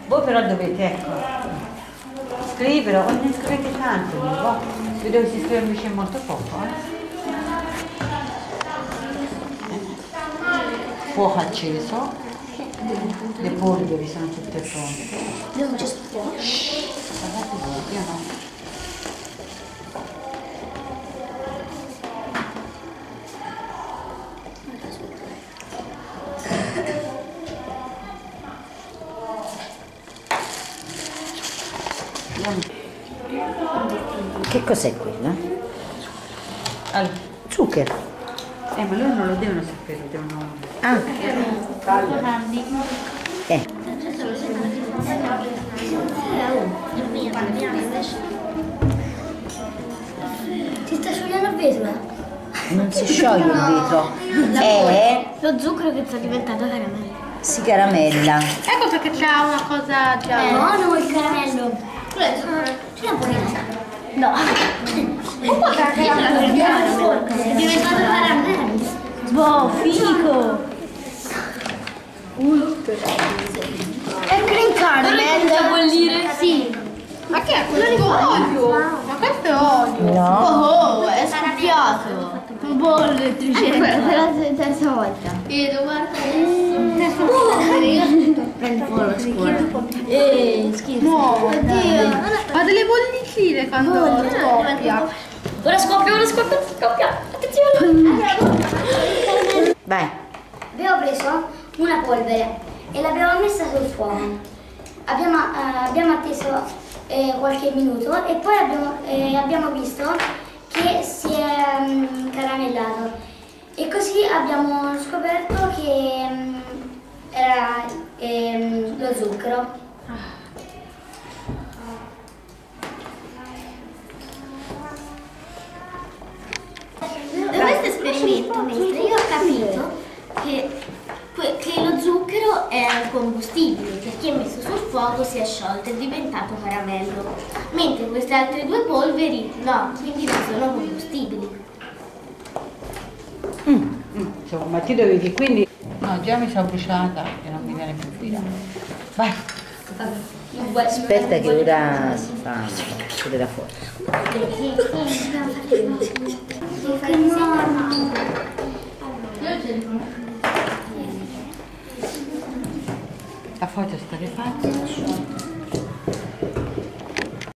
Voi però dovete, ecco, scrivere, o ne scrivete tanto, vedo che si scrive invece molto poco, Fuoco acceso, le polveri sono tutte pronte. Devo già fuoco. Guardate voi, io no. Che cos'è quella? Allora. Zucchero. Ma loro non lo devono sapere, devono... Ah. Ti sta sciogliendo il vetro? Non si scioglie il vetro. È... lo zucchero che sta diventando caramello. Si caramella. Ecco perché c'è una cosa già... No, il caramello. C'è un po' di sangue. No. Un po' caramello. È diventato caramello. Boh, fico. È green caramel. Da bollire? Sì. Ma che è questo olio? Ma questo è olio. No. Oh, è scoppiato. Un po' elettricità. Per la terza volta. Vedo, guarda. Prendi fuori la scuola. Schifo. No, oddio. Ha delle bollicine quando scoppia. Ora scoppia. Attenzione. Vai. Abbiamo preso una polvere e l'abbiamo messa sul fuoco. Abbiamo atteso qualche minuto e poi abbiamo visto che si è caramellato e così abbiamo scoperto che era lo zucchero. Da questo esperimento, mentre io ho capito che lo zucchero è un combustibile, perché messo sul fuoco si è sciolto e è diventato caramello, mentre queste altre due polveri no, quindi non sono combustibili. Insomma, ti dovevi quindi... No, già mi sono bruciata e non mi viene più via. Vai. Aspetta che ora si fa. Si tira fuori. La foto sta rifatta.